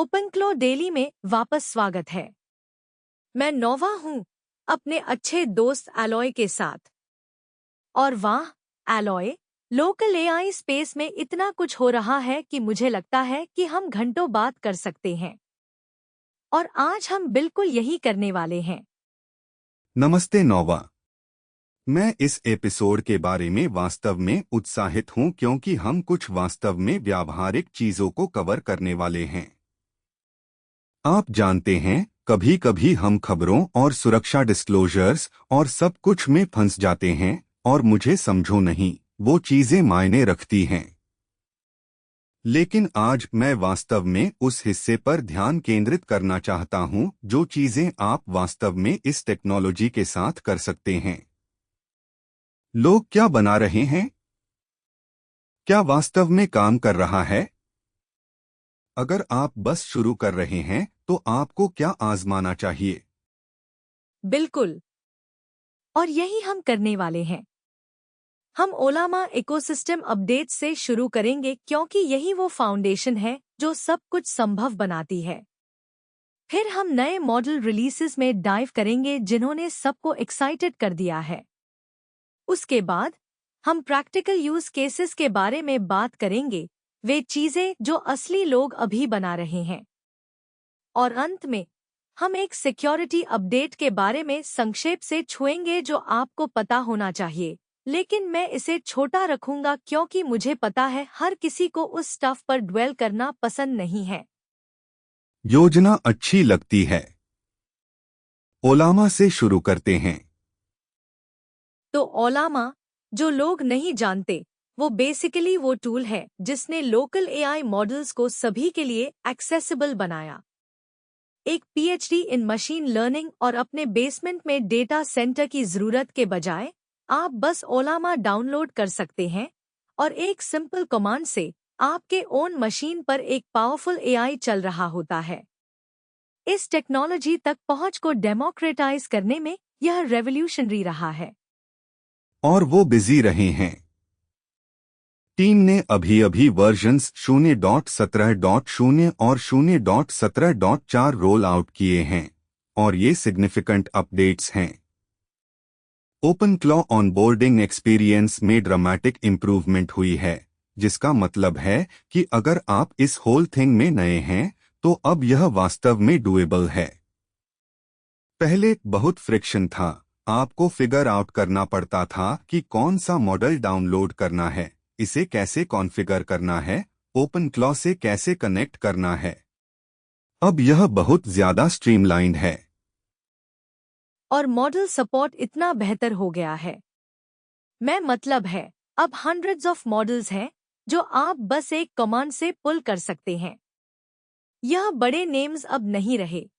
ओपनक्लो daily में वापस स्वागत है। मैं नोवा हूँ, अपने अच्छे दोस्त एलॉय के साथ। और वाह एलॉय, लोकल एआई स्पेस में इतना कुछ हो रहा है कि मुझे लगता है कि हम घंटों बात कर सकते हैं। और आज हम बिल्कुल यही करने वाले हैं। नमस्ते नोवा। मैं इस एपिसोड के बारे में वास्तव में उत्साहित हूं क्योंकि हम कुछ वास्तव में व्यावहारिक चीजों को कवर करने वाले हैं। आप जानते हैं, कभी कभी हम खबरों और सुरक्षा डिस्क्लोजर्स और सब कुछ में फंस जाते हैं और मुझे समझो नहीं, वो चीजें मायने रखती हैं। लेकिन आज मैं वास्तव में उस हिस्से पर ध्यान केंद्रित करना चाहता हूं जो चीजें आप वास्तव में इस टेक्नोलॉजी के साथ कर सकते हैं। लोग क्या बना रहे हैं? क्या वास्तव में काम कर रहा है? अगर आप बस शुरू कर रहे हैं तो आपको क्या आजमाना चाहिए? बिल्कुल। और यही हम करने वाले हैं। हम ओलामा इकोसिस्टम अपडेट से शुरू करेंगे क्योंकि यही वो फाउंडेशन है जो सब कुछ संभव बनाती है। फिर हम नए मॉडल रिलीजेस में डाइव करेंगे जिन्होंने सबको एक्साइटेड कर दिया है। उसके बाद हम प्रैक्टिकल यूज केसेस के बारे में बात करेंगे, वे चीजें जो असली लोग अभी बना रहे हैं। और अंत में हम एक सिक्योरिटी अपडेट के बारे में संक्षेप से छुएंगे जो आपको पता होना चाहिए, लेकिन मैं इसे छोटा रखूंगा क्योंकि मुझे पता है हर किसी को उस स्टफ पर ड्वेल करना पसंद नहीं है। योजना अच्छी लगती है। ओलामा से शुरू करते हैं। तो ओलामा, जो लोग नहीं जानते, वो बेसिकली वो टूल है जिसने लोकल एआई मॉडल्स को सभी के लिए एक्सेसिबल बनाया। एक पीएचडी इन मशीन लर्निंग और अपने बेसमेंट में डेटा सेंटर की जरूरत के बजाय आप बस ओलामा डाउनलोड कर सकते हैं और एक सिंपल कमांड से आपके ओन मशीन पर एक पावरफुल एआई चल रहा होता है। इस टेक्नोलॉजी तक पहुंच को डेमोक्रेटाइज करने में यह रेवोल्यूशनरी रहा है। और वो बिजी रहे हैं। टीम ने अभी अभी वर्जन्स 0.17.0 और 0.17.4 रोल आउट किए हैं और ये सिग्निफिकेंट अपडेट्स हैं। ओपनक्लो ऑनबोर्डिंग एक्सपीरियंस में ड्रामेटिक इंप्रूवमेंट हुई है, जिसका मतलब है कि अगर आप इस होल थिंग में नए हैं तो अब यह वास्तव में डुएबल है। पहले बहुत फ्रिक्शन था, आपको फिगर आउट करना पड़ता था कि कौन सा मॉडल डाउनलोड करना है, इसे कैसे कॉन्फ़िगर करना है, ओपनक्लो से कैसे कनेक्ट करना है। अब यह बहुत ज्यादा स्ट्रीमलाइंड है। और मॉडल सपोर्ट इतना बेहतर हो गया है। मैं मतलब है, अब हंड्रेड्स ऑफ मॉडल्स हैं जो आप बस एक कमांड से पुल कर सकते हैं। यह बड़े नेम्स अब नहीं रहे।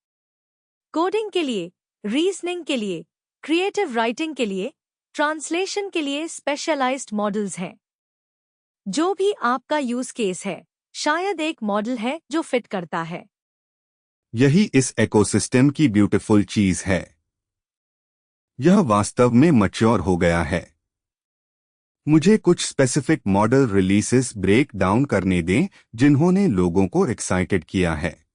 कोडिंग के लिए, रीजनिंग के लिए, क्रिएटिव राइटिंग के लिए, ट्रांसलेशन के लिए स्पेशलाइज्ड मॉडल्स हैं। जो भी आपका यूज केस है, शायद एक मॉडल है जो फिट करता है। यही इस इकोसिस्टम की ब्यूटीफुल चीज है। यह वास्तव में मैच्योर हो गया है। मुझे कुछ specific model releases break down करने दें जिन्होंने लोगों को एक्साइटेड किया है।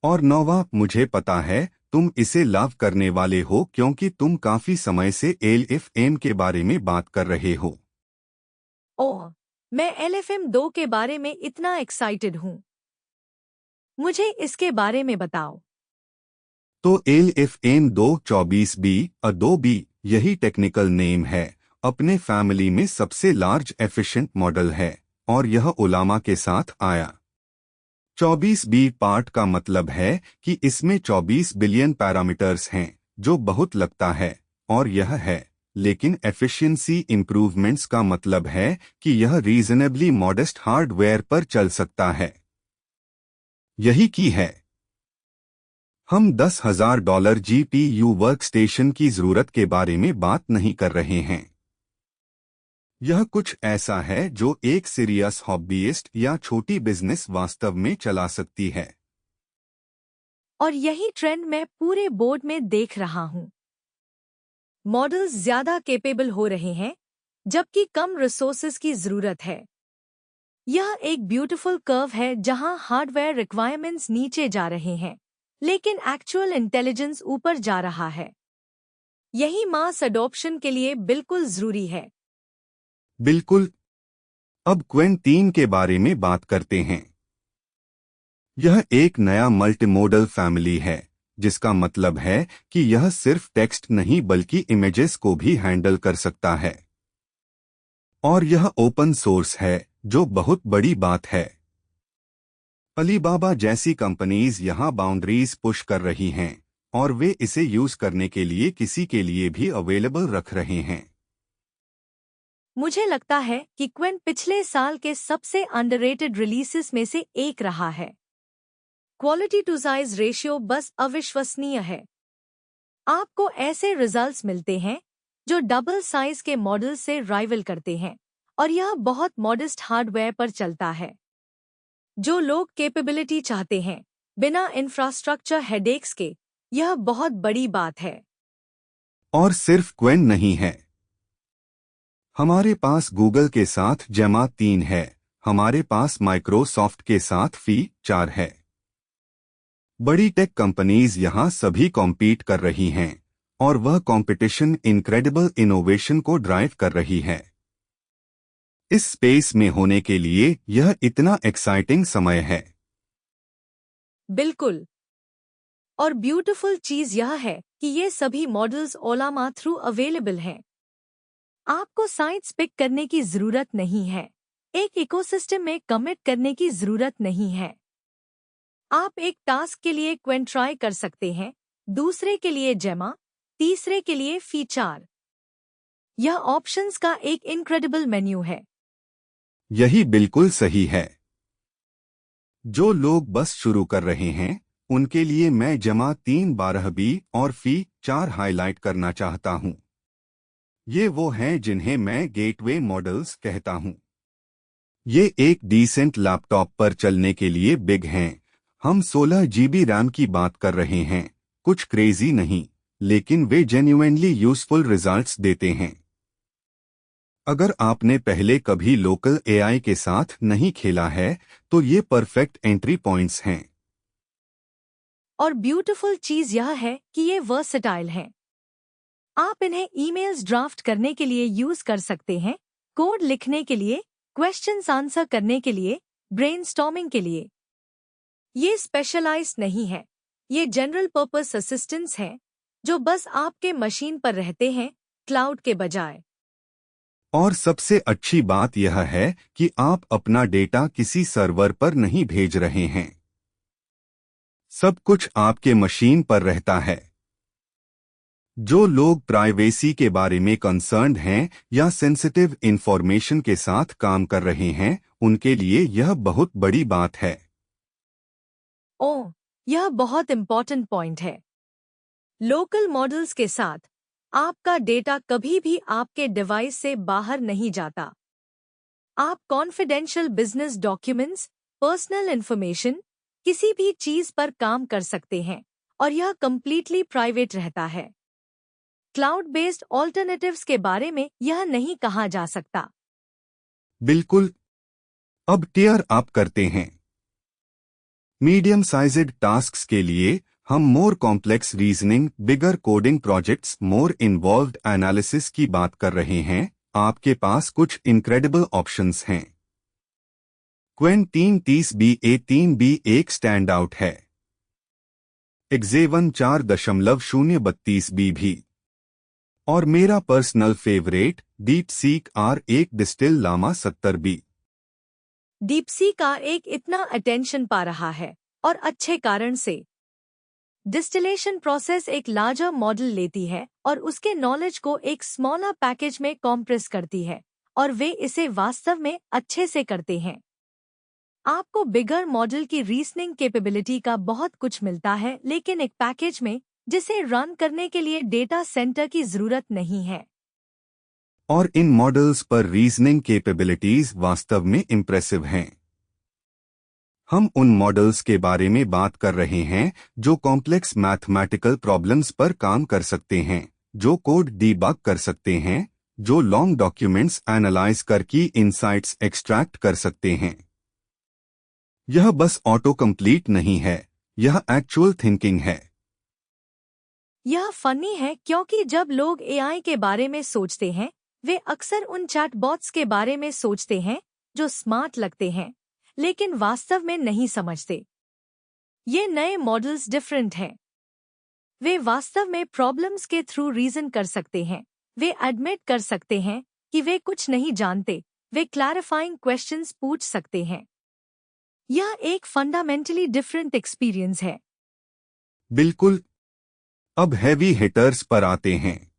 और नोवा, मुझे पता है तुम इसे लव करने वाले हो क्योंकि तुम काफी समय से एलएफएम के बारे में बात कर रहे हो। ओह, मैं LFM2 के बारे में इतना एक्साइटेड हूँ। मुझे इसके बारे में बताओ। तो LFM 224B अडोबी, यही टेक्निकल नेम है, अपने फैमिली में सबसे लार्ज एफिशिएंट मॉडल है और यह ओलामा के साथ आया। 24B पार्ट का मतलब है कि इसमें 24 बिलियन पैरामीटर्स हैं, जो बहुत लगता है, और यह है, लेकिन एफिशिएंसी इंप्रूवमेंट्स का मतलब है कि यह रीजनेबली मॉडेस्ट हार्डवेयर पर चल सकता है। यही की है। हम $10,000 GPU वर्कस्टेशन की जरूरत के बारे में बात नहीं कर रहे हैं। यह कुछ ऐसा है जो एक सीरियस हॉबीइस्ट या छोटी बिजनेस वास्तव में चला सकती है। और यही ट्रेंड मैं पूरे बोर्ड में देख रहा हूँ। मॉडल्स ज्यादा कैपेबल हो रहे हैं, जबकि कम रिसोर्सेज की जरूरत है। यह एक ब्यूटीफुल कर्व है जहां हार्डवेयर रिक्वायरमेंट्स नीचे जा रहे हैं, लेकिन एक्चुअल इंटेलिजेंस ऊपर जा रहा है। यही मास अडॉप्शन के लिए बिल्कुल जरूरी है। बिल्कुल। अब क्वेन 3 के बारे में बात करते हैं। यह एक नया मल्टीमोडल फैमिली है, जिसका मतलब है कि यह सिर्फ टेक्स्ट नहीं बल्कि इमेजेस को भी हैंडल कर सकता है। और यह ओपन सोर्स है, जो बहुत बड़ी बात है। अलीबाबा जैसी कंपनीज यहां बाउंड्रीज पुश कर रही हैं, और वे इसे यूज करने के लिए किसी के लिए भी अवेलेबल रख रहे हैं। मुझे लगता है कि क्वेन पिछले साल के सबसे अंडररेटेड रिलीजेस में से एक रहा है। क्वालिटी टू साइज रेशियो बस अविश्वसनीय है। आपको ऐसे रिजल्ट्स मिलते हैं जो डबल साइज के मॉडल से राइवल करते हैं, और यह बहुत मॉडेस्ट हार्डवेयर पर चलता है। जो लोग कैपेबिलिटी चाहते हैं बिना इंफ्रास्ट्रक्चर हेडेक्स के, यह बहुत बड़ी बात है। और सिर्फ क्वेन नहीं है। हमारे पास गूगल के साथ जेमा 3 है, हमारे पास माइक्रोसॉफ्ट के साथ फी 4 है। बड़ी टेक कंपनीज यहां सभी कॉम्पीट कर रही हैं, और वह कंपटीशन इनक्रेडिबल इनोवेशन को ड्राइव कर रही है। इस स्पेस में होने के लिए यह इतना एक्साइटिंग समय है। बिल्कुल। और ब्यूटीफुल चीज यह है कि ये सभी मॉडल्स ओलामा थ्रू अवेलेबल हैं। आपको साइट्स पिक करने की जरूरत नहीं है, एक इकोसिस्टम में कमिट करने की जरूरत नहीं है। आप एक टास्क के लिए क्वेन ट्राई कर सकते हैं, दूसरे के लिए जेमा, तीसरे के लिए फीचर। यह ऑप्शंस का एक इनक्रेडिबल मेन्यू है। यही बिल्कुल सही है। जो लोग बस शुरू कर रहे हैं, उनके लिए मैं जमा 3 12B और फी 4 हाईलाइट करना चाहता हूं। ये वो हैं जिन्हें मैं गेटवे मॉडल्स कहता हूं। ये एक डिसेंट लैपटॉप पर चलने के लिए बिग हैं। हम 16 GB रैम की बात कर रहे हैं, कुछ क्रेजी नहीं, लेकिन वे जेन्युइनली यूजफुल रिजल्ट्स देते हैं। अगर आपने पहले कभी लोकल AI के साथ नहीं खेला है, तो ये परफेक्ट एंट्री पॉइंट्स हैं। और ब्यूटीफुल चीज यह है कि ये वर्सेटाइल हैं। आप इन्हें ईमेल्स ड्राफ्ट करने के लिए यूज कर सकते हैं, कोड लिखने के लिए, क्वेश्चंस आंसर करने के लिए, ब्रेनस्टॉर्मिंग के लिए। ये स्पेशलाइज्ड नहीं है, ये जनरल पर्पस असिस्टेंट्स हैं, जो बस आपके मशीन पर रहते हैं, क्लाउड के बजाय। और सबसे अच्छी बात यह है कि आप अपना डेटा किसी सर्वर पर नहीं भेज रहे हैं। सब कुछ आपके मशीन पर रहता है। जो लोग प्राइवेसी के बारे में कंसर्न्ड हैं या सेंसिटिव इंफॉर्मेशन के साथ काम कर रहे हैं, उनके लिए यह बहुत बड़ी बात है। ओह, यह बहुत इंपॉर्टेंट पॉइंट है। लोकल मॉडल्स के साथ आपका डेटा कभी भी आपके डिवाइस से बाहर नहीं जाता। आप confidential business documents, personal information, किसी भी चीज पर काम कर सकते हैं, और यह कंप्लीटली प्राइवेट रहता है। क्लाउड बेस्ड ऑल्टरनेटिव्स के बारे में यह नहीं कहा जा सकता। बिल्कुल। अब टियर अप करते हैं। मीडियम साइज्ड टास्क्स के लिए हम मोर कॉम्प्लेक्स रीजनिंग, बिगर कोडिंग प्रोजेक्ट्स, मोर इन्वॉल्व्ड एनालिसिस की बात कर रहे हैं। आपके पास कुछ इनक्रेडिबल ऑप्शंस हैं। क्वेन 330BA3B एक स्टैंड आउट है। एक्जेवन 4.032B भी। और मेरा personal favourite DeepSeek R1 distil Llama 70B। DeepSeek का एक इतना अटेंशन पा रहा है, और अच्छे कारण से। डिस्टिलेशन प्रोसेस एक लार्जर मॉडल लेती है और उसके नॉलेज को एक स्मॉलर पैकेज में कॉम्प्रेस करती है, और वे इसे वास्तव में अच्छे से करते हैं। आपको बिगर मॉडल की रीजनिंग कैपेबिलिटी का बहुत कुछ मिलता है, लेकिन एक पैकेज में जिसे रन करने के लिए डेटा सेंटर की जरूरत नहीं है। और इन मॉडल्स पर रीजनिंग कैपेबिलिटीज वास्तव में इम्प्रेसिव हैं। हम उन मॉडल्स के बारे में बात कर रहे हैं जो कॉम्प्लेक्स मैथमेटिकल प्रॉब्लम्स पर काम कर सकते हैं, जो कोड डीबग कर सकते हैं, जो लॉन्ग डॉक्यूमेंट्स एनालाइज करके इंसाइट्स एक्सट्रैक्ट कर सकते हैं। यह बस ऑटो कंप्लीट नहीं है, यह एक्चुअल थिंकिंग है। यह फनी है क्योंकि जब लोग एआई के बारे में सोचते हैं, वे अक्सर उन चैटबॉट्स के बारे में सोचते हैं जो स्मार्ट लगते हैं, लेकिन वास्तव में नहीं समझते। ये नए मॉडल्स डिफरेंट हैं। वे वास्तव में प्रॉब्लम्स के थ्रू रीजन कर सकते हैं। वे एडमिट कर सकते हैं कि वे कुछ नहीं जानते। वे क्लैरिफाइंग क्वेश्चंस पूछ सकते हैं। यह एक फंडामेंटली डिफरेंट एक्सपीरियंस है। बिल्कुल। अब हैवी हिटर्स पर आते हैं।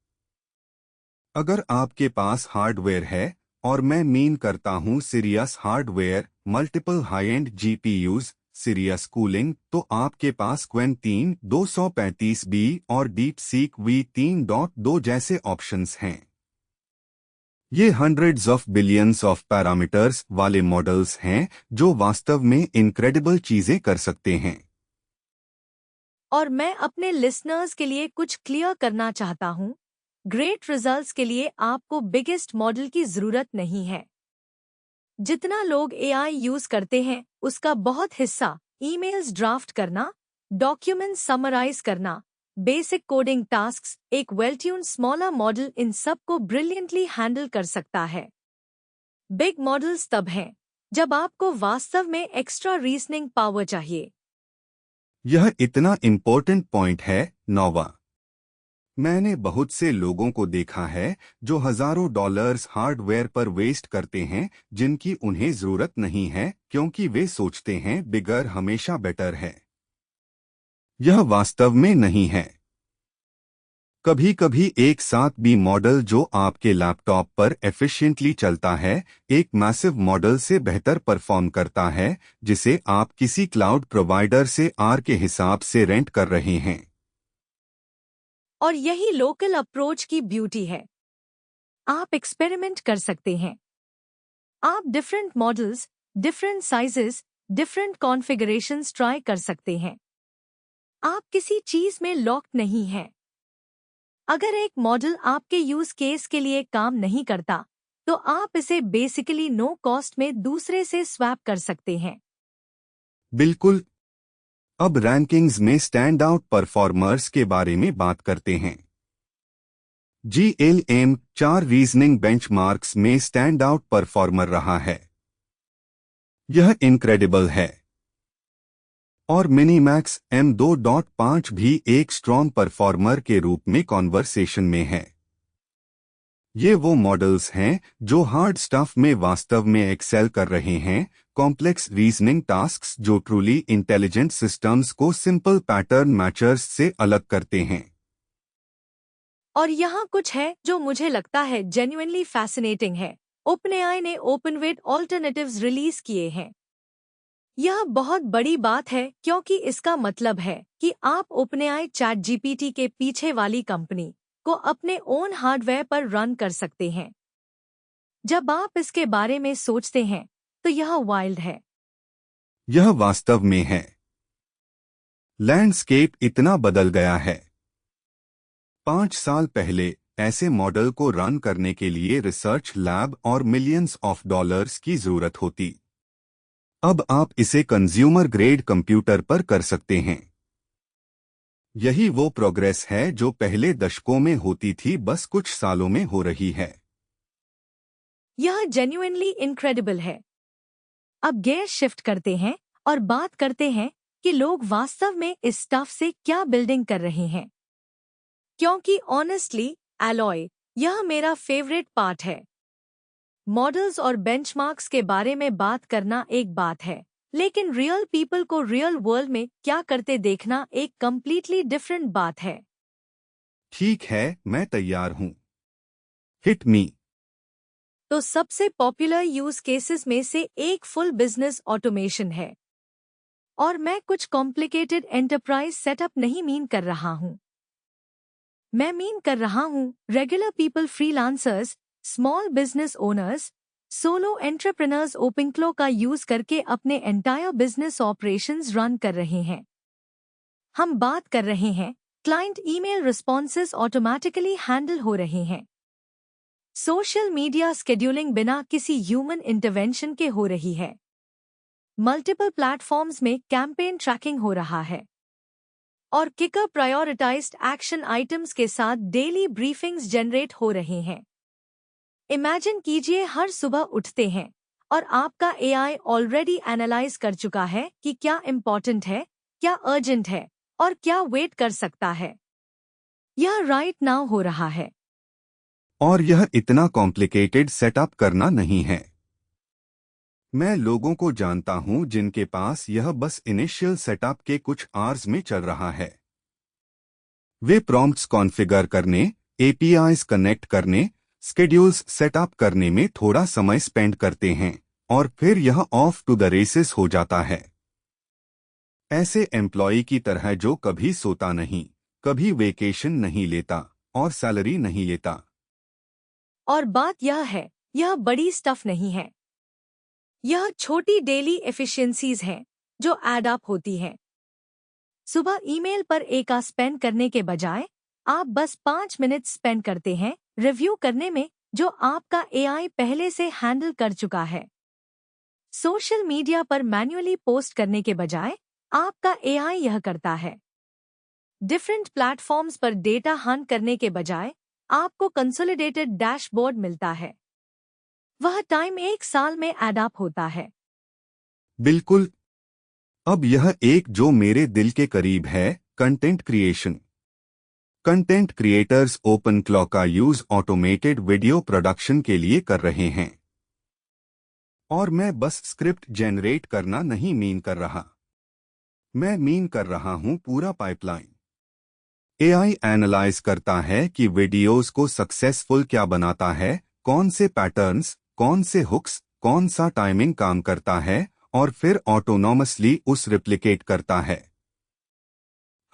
अगर आपके पास हार्डवेयर है, और मैं मीन करता हूं serious hardware, multiple high and GPUs, serious cooling, तो आपके पास क्वेन 3 235B और डीपसीक V3.2 जैसे ऑप्शंस हैं। ये hundreds of billions of parameters वाले मॉडल्स हैं जो वास्तव में इनक्रेडिबल चीजें कर सकते हैं। और मैं अपने लिसनर्स के लिए कुछ क्लियर करना चाहता हूँ। ग्रेट रिजल्ट्स के लिए आपको बिगेस्ट मॉडल की जरूरत नहीं है। जितना लोग एआई यूज करते हैं, उसका बहुत हिस्सा ईमेल्स ड्राफ्ट करना, डॉक्यूमेंट्स समराइज करना, बेसिक कोडिंग टास्क्स, एक वेल ट्यून्ड स्मॉलर मॉडल इन सब को ब्रिलियंटली हैंडल कर सकता है। बिग मॉडल्स तब हैं जब आपको वास्तव में एक्स्ट्रा रीजनिंग पावर चाहिए। यह इतना इम्पोर्टेंट पॉइंट है, नोवा। मैंने बहुत से लोगों को देखा है जो हजारों डॉलर्स हार्डवेयर पर वेस्ट करते हैं जिनकी उन्हें जरूरत नहीं है, क्योंकि वे सोचते हैं बिगर हमेशा बेटर है। यह वास्तव में नहीं है। कभी कभी एक साथ भी मॉडल जो आपके लैपटॉप पर एफिशिएंटली चलता है, एक मैसिव मॉडल से बेहतर परफॉर्म करता है जिसे आप किसी क्लाउड प्रोवाइडर से आर के हिसाब से रेंट कर रहे हैं। और यही लोकल अप्रोच की ब्यूटी है। आप एक्सपेरिमेंट कर सकते हैं। आप different models, different sizes, different configurations try कर सकते हैं। आप किसी चीज में लॉक्ड नहीं हैं। अगर एक मॉडल आपके यूज केस के लिए काम नहीं करता, तो आप इसे बेसिकली नो कॉस्ट में दूसरे से स्वैप कर सकते हैं। बिल्कुल। अब रैंकिंग्स में स्टैंड आउट परफॉर्मर्स के बारे में बात करते हैं। GLM 4 रीजनिंग बेंचमार्क्स में स्टैंड आउट परफॉर्मर रहा है। यह इनक्रेडिबल है। और मिनीमैक्स M2.5 भी एक स्ट्रॉन्ग परफॉर्मर के रूप में कॉन्वर्सेशन में है। ये वो मॉडल्स हैं जो हार्ड स्टफ में वास्तव में एक्सेल कर रहे हैं, कॉम्प्लेक्स रीजनिंग टास्क्स जो ट्रूली इंटेलिजेंट सिस्टम्स को सिंपल पैटर्न मैचर्स से अलग करते हैं। और यहाँ कुछ है जो मुझे लगता है जेन्युइनली फैसिनेटिंग है। ओपनएआई ने ओपनवेट ऑल्टरनेटिव्स रिलीज किए हैं। यह बहुत बड़ी बात है क्योंकि इसका मतलब है कि आप ओपनएआई चैट जीपीटी के पीछे वाली कंपनी को अपने ओन हार्डवेयर पर रन कर सकते हैं। जब आप इसके बारे में सोचते हैं तो यह वाइल्ड है। यह वास्तव में है। लैंडस्केप इतना बदल गया है। 5 साल पहले ऐसे मॉडल को रन करने के लिए रिसर्च लैब और मिलियंस ऑफ डॉलर्स की जरूरत होती। अब आप इसे कंज्यूमर ग्रेड कंप्यूटर पर कर सकते हैं। यही वो प्रोग्रेस है जो पहले दशकों में होती थी, बस कुछ सालों में हो रही है। यह जेन्युइनली इनक्रेडिबल है। अब गियर शिफ्ट करते हैं और बात करते हैं कि लोग वास्तव में इस स्टफ से क्या बिल्डिंग कर रहे हैं। क्योंकि ऑनेस्टली, एलॉय, यह मेरा फेवरेट पार्ट है। मॉडल्स और बेंचमार्क्स के बारे में बात करना एक बात है, लेकिन रियल पीपल को रियल वर्ल्ड में क्या करते देखना एक कंप्लीटली डिफरेंट बात है। ठीक है, मैं तैयार हूं। Hit me. तो सबसे पॉपुलर यूज केसेस में से एक फुल बिजनेस ऑटोमेशन है। और मैं कुछ कॉम्प्लिकेटेड एंटरप्राइज सेटअप नहीं मीन कर रहा हूं। मैं मीन कर रहा हूं regular people, freelancers, small business owners, solo entrepreneurs OpenFlow का यूज करके अपने एंटायर बिजनेस ऑपरेशंस रन कर रहे हैं। हम बात कर रहे हैं client email responses automatically handle हो रहे हैं। सोशल मीडिया स्केड्यूलिंग बिना किसी ह्यूमन इंटरवेंशन के हो रही है। मल्टीपल प्लेटफॉर्म्स में कैंपेन ट्रैकिंग हो रहा है और किकर प्रायोरिटाइज्ड एक्शन आइटम्स के साथ डेली ब्रीफिंग्स जनरेट हो रहे हैं। इमेजिन कीजिए, हर सुबह उठते हैं और आपका एआई ऑलरेडी एनालाइज कर चुका है कि क्या इम्पोर्टेंट है, क्या अर्जेंट है और क्या वेट कर सकता है। यह राइट नाउ हो रहा है। और यह इतना कॉम्प्लिकेटेड सेटअप करना नहीं है। मैं लोगों को जानता हूं जिनके पास यह बस इनिशियल सेटअप के कुछ आवर्स में चल रहा है। वे प्रॉम्प्ट्स कॉन्फ़िगर करने, एपीआईज कनेक्ट करने, स्केड्यूल्स सेटअप करने में थोड़ा समय स्पेंड करते हैं और फिर यह ऑफ टू द रेसेस हो जाता है। ऐसे एम्प्लॉई की तरह जो कभी सोता नहीं, कभी वेकेशन नहीं लेता और सैलरी नहीं लेता। और बात यह है, यह बड़ी स्टफ नहीं है। यह छोटी डेली एफिशिएंसीज हैं जो ऐड अप होती हैं। सुबह ईमेल पर एक आवर स्पेंड करने के बजाय आप बस 5 मिनट स्पेंड करते हैं रिव्यू करने में, जो आपका एआई पहले से हैंडल कर चुका है। सोशल मीडिया पर मैन्युअली पोस्ट करने के बजाय आपका एआई यह करता है। डिफरेंट प्लेटफॉर्म्स पर डेटा हंट करने के बजाय आपको कंसोलिडेटेड डैशबोर्ड मिलता है। वह टाइम 1 साल में ऐड अप होता है। बिल्कुल। अब यह एक जो मेरे दिल के करीब है, content creation. Content creators OpenClaw का यूज ऑटोमेटेड वीडियो प्रोडक्शन के लिए कर रहे हैं। और मैं बस स्क्रिप्ट जनरेट करना नहीं मीन कर रहा। मैं मीन कर रहा हूं पूरा पाइपलाइन। एआई एनालाइज करता है कि वीडियोस को सक्सेसफुल क्या बनाता है, कौन से पैटर्न्स, कौन से हुक्स, कौन सा टाइमिंग काम करता है और फिर ऑटोनॉमसली उस रिप्लिकेट करता है।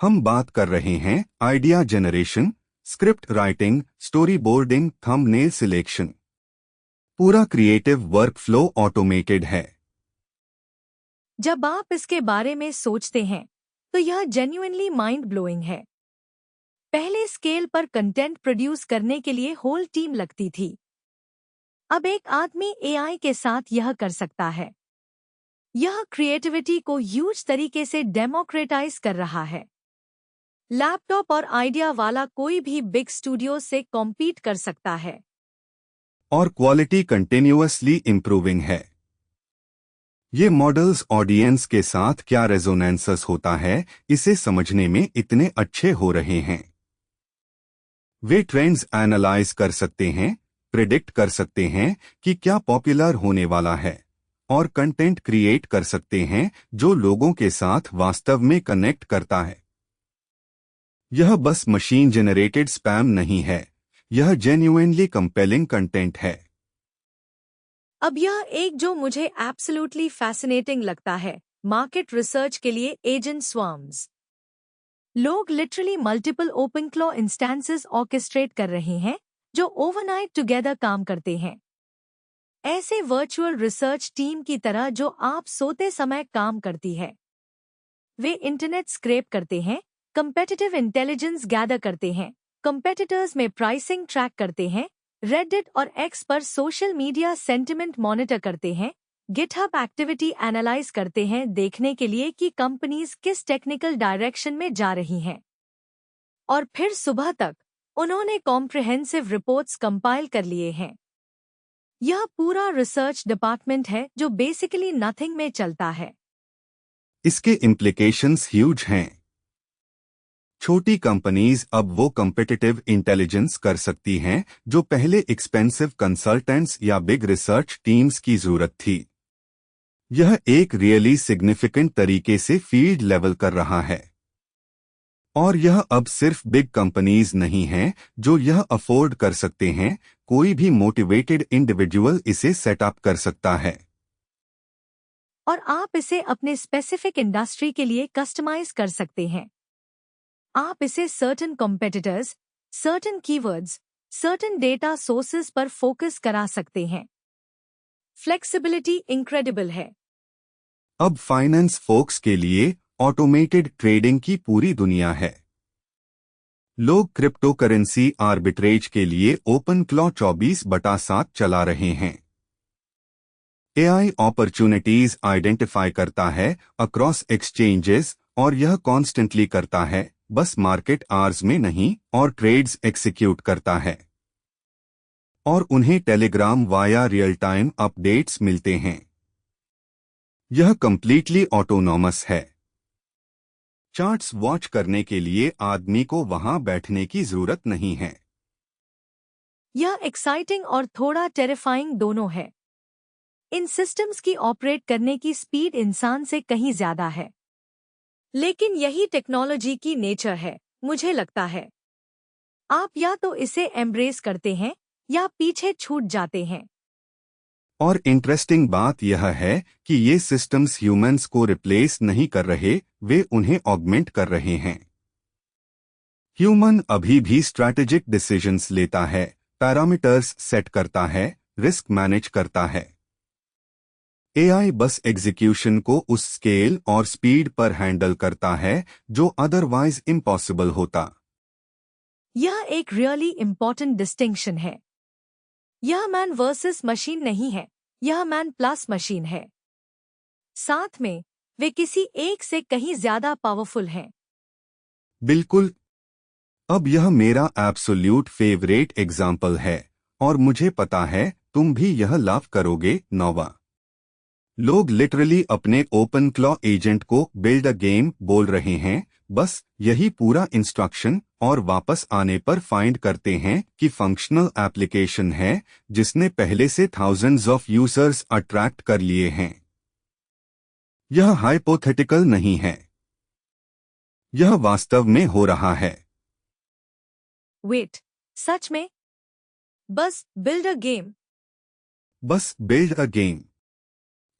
हम बात कर रहे हैं idea generation, script writing, story boarding, thumbnail selection. पूरा क्रिएटिव वर्कफ्लो ऑटोमेटेड है। जब आप इसके बारे में सोचते हैं तो यह जेन्युइनली माइंड ब्लोइंग है। पहले स्केल पर कंटेंट प्रोड्यूस करने के लिए होल टीम लगती थी। अब एक आदमी एआई के साथ यह कर सकता है। यह क्रिएटिविटी को ह्यूज तरीके से डेमोक्रेटाइज कर रहा है। लैपटॉप और आइडिया वाला कोई भी बिग स्टूडियो से कॉम्पीट कर सकता है। और क्वालिटी कंटिन्यूअसली इंप्रूविंग है। ये मॉडल्स ऑडियंस के साथ क्या रेजोनेंसेस होता है, इसे समझने में इतने अच्छे हो रहे हैं। वे ट्रेंड्स एनालाइज कर सकते हैं, प्रिडिक्ट कर सकते हैं कि क्या पॉपुलर होने वाला है और कंटेंट क्रिएट कर सकते हैं जो लोगों के साथ वास्तव में कनेक्ट करता है। यह बस मशीन जनरेटेड स्पैम नहीं है, यह जेन्युइनली कंपेलिंग कंटेंट है। अब यह एक जो मुझे एब्सोल्युटली फैसिनेटिंग लगता है, मार्केट रिसर्च के लिए एजेंट स्वार्म्स। लोग literally multiple OpenClaw instances orchestrate कर रहे हैं जो ओवरनाइट टुगेदर काम करते हैं। ऐसे वर्चुअल रिसर्च टीम की तरह जो आप सोते समय काम करती है। वे इंटरनेट स्क्रैप करते हैं, कंपेटिटिव इंटेलिजेंस गैदर करते हैं, कंपेटिटर्स में प्राइसिंग ट्रैक करते हैं, रेडिट और एक्स पर सोशल मीडिया सेंटिमेंट मॉनिटर करते हैं, गिटहब एक्टिविटी एनालाइज करते हैं देखने के लिए कि कंपनीज किस टेक्निकल डायरेक्शन में जा रही हैं। और फिर सुबह तक उन्होंने कॉम्प्रिहेंसिव रिपोर्ट्स कंपाइल कर लिए हैं। यह पूरा रिसर्च डिपार्टमेंट है जो बेसिकली नथिंग में चलता है। इसके इम्प्लीकेशंस ह्यूज हैं। छोटी कंपनीज अब वो कॉम्पिटिटिव इंटेलिजेंस कर सकती हैं जो पहले एक्सपेंसिव कंसल्टेंट्स या बिग रिसर्च टीम्स की जरूरत थी। यह एक रियली सिग्निफिकेंट तरीके से फील्ड लेवल कर रहा है। और यह अब सिर्फ बिग कंपनीज नहीं हैं जो यह अफोर्ड कर सकते हैं, कोई भी मोटिवेटेड इंडिविजुअल इसे सेटअप कर सकता है। और आप इसे अपने स्पेसिफिक इंडस्ट्री के लिए कस्टमाइज कर सकते हैं। आप इसे certain competitors, certain keywords, certain data sources पर फोकस करा सकते हैं। फ्लेक्सिबिलिटी इनक्रेडिबल है। अब फाइनेंस फोक्स के लिए ऑटोमेटेड ट्रेडिंग की पूरी दुनिया है। लोग क्रिप्टो करेंसी आर्बिट्रेज के लिए ओपन क्लॉ 24/7 चला रहे हैं। एआई अपॉर्चुनिटीज आइडेंटिफाई करता है अक्रॉस एक्सचेंजेस और यह कॉन्स्टेंटली करता है, बस मार्केट आवर्स में नहीं, और ट्रेड्स एग्जीक्यूट करता है। और उन्हें Telegram via real time updates मिलते हैं। यह कंप्लीटली ऑटोनॉमस है। चार्ट्स वॉच करने के लिए आदमी को वहां बैठने की जरूरत नहीं है। यह एक्साइटिंग और थोड़ा टेरिफाइंग दोनों है। इन सिस्टम्स की ऑपरेट करने की स्पीड इंसान से कहीं ज्यादा है। लेकिन यही टेक्नोलॉजी की नेचर है, मुझे लगता है। आप या तो इसे एम्ब्रेस करते हैं या पीछे छूट जाते हैं। और इंटरेस्टिंग बात यह है कि ये सिस्टम्स ह्यूमंस को रिप्लेस नहीं कर रहे, वे उन्हें ऑगमेंट कर रहे हैं। ह्यूमन अभी भी स्ट्रैटेजिक डिसीजंस लेता है, पैरामीटर्स सेट करता है, रिस्क मैनेज करता है। एआई बस एग्जीक्यूशन को उस स्केल और स्पीड पर हैंडल करता है जो अदरवाइज इम्पॉसिबल होता। यह एक रियली इम्पॉर्टेंट डिस्टिंक्शन है। यह मैन वर्सेस मशीन नहीं है, यह मैन प्लस मशीन है। साथ में वे किसी एक से कहीं ज्यादा पावरफुल हैं। बिल्कुल। अब यह मेरा एब्सोल्यूट फेवरेट एग्जाम्पल है, और मुझे पता है तुम भी यह लव करोगे, नोवा। लोग लिटरली अपने ओपन क्लॉ एजेंट को बिल्ड अ गेम बोल रहे हैं, बस यही पूरा इंस्ट्रक्शन, और वापस आने पर फाइंड करते हैं कि फंक्शनल एप्लीकेशन है जिसने पहले से थाउजेंड्स ऑफ यूजर्स अट्रैक्ट कर लिए हैं। यह हाइपोथेटिकल नहीं है, यह वास्तव में हो रहा है। वेट, सच में? बस बिल्ड अ गेम? बस build a game.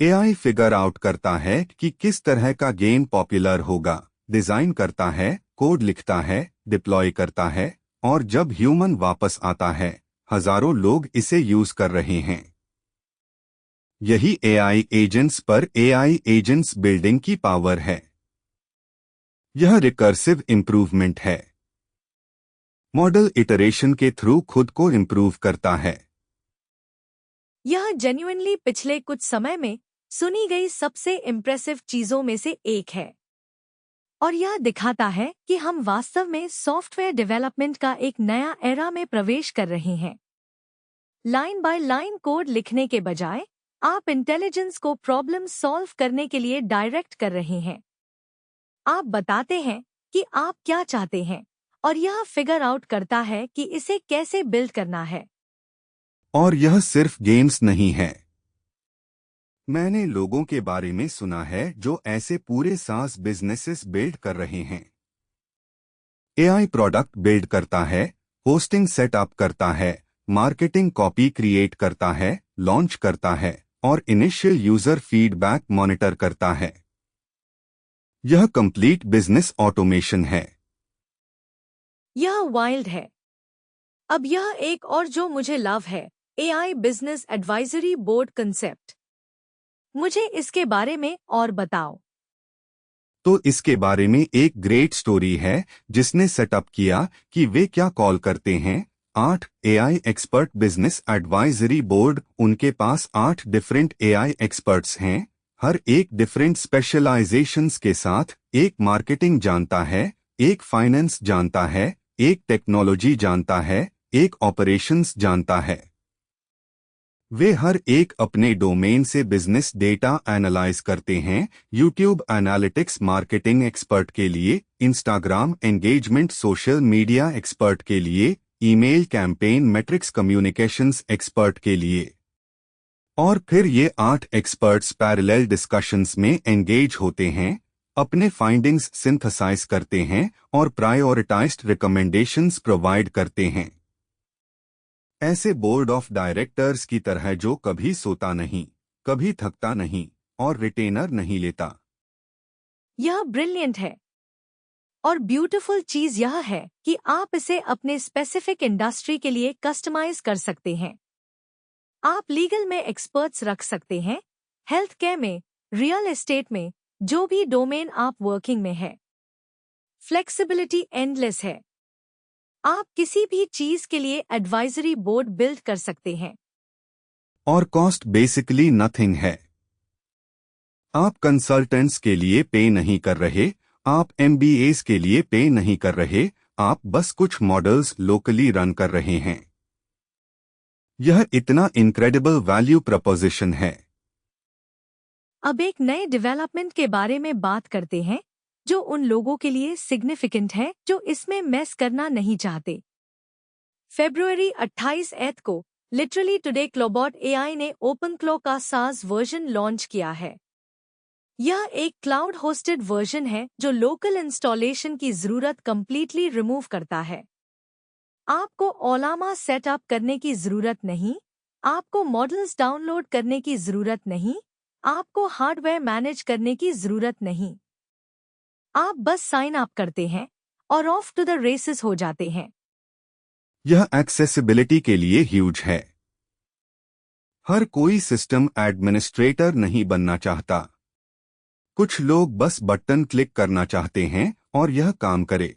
AI figure out करता है कि किस तरह का गेम पॉपुलर होगा, डिजाइन करता है, कोड लिखता है, डिप्लॉय करता है, और जब ह्यूमन वापस आता है, हजारों लोग इसे यूज कर रहे हैं। यही एआई एजेंट्स पर एआई एजेंट्स बिल्डिंग की पावर है। यह रिकर्सिव इंप्रूवमेंट है। मॉडल इटरेशन के थ्रू खुद को इंप्रूव करता है। यह जेन्युइनली पिछले कुछ समय में सुनी गई सबसे इम्प्रेसिव चीजों में से एक है। और यह दिखाता है कि हम वास्तव में सॉफ्टवेयर डेवलपमेंट का एक नया एरा में प्रवेश कर रहे हैं। लाइन बाय लाइन कोड लिखने के बजाय आप इंटेलिजेंस को प्रॉब्लम सॉल्व करने के लिए डायरेक्ट कर रहे हैं। आप बताते हैं कि आप क्या चाहते हैं, और यह फिगर आउट करता है कि इसे कैसे बिल्ड करना है। और यह सिर्फ गेम्स नहीं है। मैंने लोगों के बारे में सुना है जो ऐसे पूरे सास बिजनेसेस बिल्ड कर रहे हैं। एआई प्रोडक्ट बिल्ड करता है, होस्टिंग सेटअप करता है, मार्केटिंग कॉपी क्रिएट करता है, लॉन्च करता है, और इनिशियल यूजर फीडबैक मॉनिटर करता है। यह कंप्लीट बिजनेस ऑटोमेशन है। यह वाइल्ड है। अब यह एक और जो मुझे लव है, AI business advisory board concept. मुझे इसके बारे में और बताओ। तो इसके बारे में एक ग्रेट स्टोरी है जिसने सेटअप किया कि वे क्या कॉल करते हैं। 8 AI expert business advisory board. उनके पास 8 डिफरेंट एआई एक्सपर्ट्स हैं, हर एक डिफरेंट स्पेशलाइजेशंस के साथ। एक मार्केटिंग जानता है, एक फाइनेंस जानता है, एक टेक्नोलॉजी जानता है, एक ऑपरेशंस जानता है। वे हर एक अपने डोमेन से बिजनेस डेटा एनालाइज करते हैं। यूट्यूब एनालिटिक्स मार्केटिंग एक्सपर्ट के लिए, Instagram engagement social media expert के लिए, email campaign matrix communications expert के लिए। और फिर ये 8 एक्सपर्ट्स पैरेलल डिस्कशंस में एंगेज होते हैं, अपने फाइंडिंग्स सिंथेसाइज करते हैं और प्रायोरिटाइज्ड रिकमेंडेशंस प्रोवाइड करते हैं। ऐसे बोर्ड ऑफ डायरेक्टर्स की तरह जो कभी सोता नहीं, कभी थकता नहीं, और रिटेनर नहीं लेता। यह ब्रिलियंट है। और ब्यूटीफुल चीज यह है कि आप इसे अपने स्पेसिफिक इंडस्ट्री के लिए कस्टमाइज कर सकते हैं। आप लीगल में एक्सपर्ट्स रख सकते हैं, हेल्थ केयर में, रियल एस्टेट में, जो भी डोमेन आप वर्किंग में है। फ्लेक्सिबिलिटी एंडलेस है। आप किसी भी चीज के लिए एडवाइजरी बोर्ड बिल्ड कर सकते हैं। और कॉस्ट बेसिकली नथिंग है। आप कंसल्टेंट्स के लिए पे नहीं कर रहे, आप एमबीएस के लिए पे नहीं कर रहे, आप बस कुछ मॉडल्स लोकली रन कर रहे हैं। यह इतना इनक्रेडिबल वैल्यू प्रपोजिशन है। अब एक नए डेवलपमेंट के बारे में बात करते हैं जो उन लोगों के लिए सिग्निफिकेंट है जो इसमें मेस करना नहीं चाहते। फरवरी 28 को लिटरली टुडे क्लोबॉट एआई ने ओपनक्लो का सास वर्जन लॉन्च किया है। यह एक क्लाउड होस्टेड वर्जन है जो लोकल इंस्टॉलेशन की जरूरत कंप्लीटली रिमूव करता है। आपको ओलामा सेटअप करने की जरूरत नहीं, आपको मॉडल्स डाउनलोड करने की जरूरत नहीं, आपको हार्डवेयर मैनेज करने की जरूरत नहीं। आप बस साइन अप करते हैं और ऑफ टू द रेसेस हो जाते हैं। यह एक्सेसिबिलिटी के लिए ह्यूज है। हर कोई सिस्टम एडमिनिस्ट्रेटर नहीं बनना चाहता। कुछ लोग बस बटन क्लिक करना चाहते हैं और यह काम करे।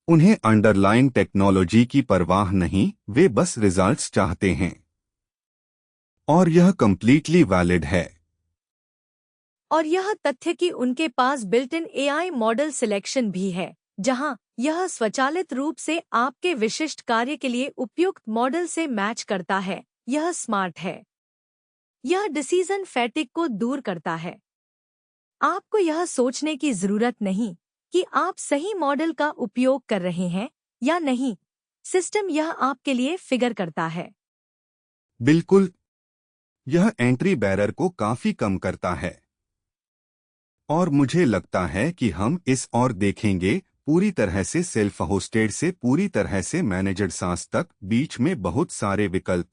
उन्हें अंडरलाइन टेक्नोलॉजी की परवाह नहीं, वे बस रिजल्ट्स चाहते हैं। और यह कंप्लीटली वैलिड है। और यह तथ्य कि उनके पास built in AI model selection भी है, जहां यह स्वचालित रूप से आपके विशिष्ट कार्य के लिए उपयुक्त मॉडल से मैच करता है, यह स्मार्ट है। यह डिसीजन फैटिग को दूर करता है। आपको यह सोचने की जरूरत नहीं कि आप सही मॉडल का उपयोग कर रहे हैं या नहीं, सिस्टम यह आपके लिए फिगर करता है। बिल्कुल, यह एंट्री बैरियर को काफी कम करता है। और मुझे लगता है कि हम इस और देखेंगे, पूरी तरह से सेल्फ होस्टेड से पूरी तरह से मैनेजड सास तक बीच में बहुत सारे विकल्प।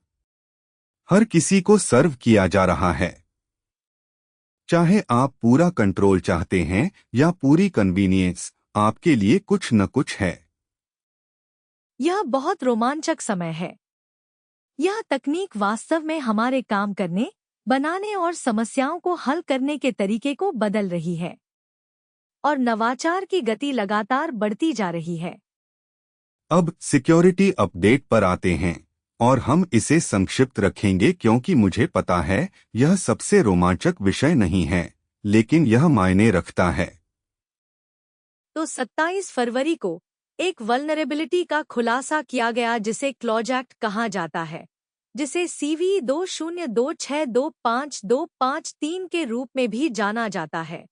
हर किसी को सर्व किया जा रहा है। चाहे आप पूरा कंट्रोल चाहते हैं या पूरी कन्वीनियंस, आपके लिए कुछ न कुछ है। यह बहुत रोमांचक समय है। यह तकनीक वास्तव में हमारे काम करने, बनाने और समस्याओं को हल करने के तरीके को बदल रही है। और नवाचार की गति लगातार बढ़ती जा रही है। अब सिक्योरिटी अपडेट पर आते हैं और हम इसे संक्षिप्त रखेंगे क्योंकि मुझे पता है यह सबसे रोमांचक विषय नहीं है, लेकिन यह मायने रखता है। तो 27 फरवरी को एक वल्नरेबिलिटी का खुलासा किया गया जिसे क्लॉजैक्ट कहा जाता है, जिसे CV 20262523 के रूप में भी जाना जाता है।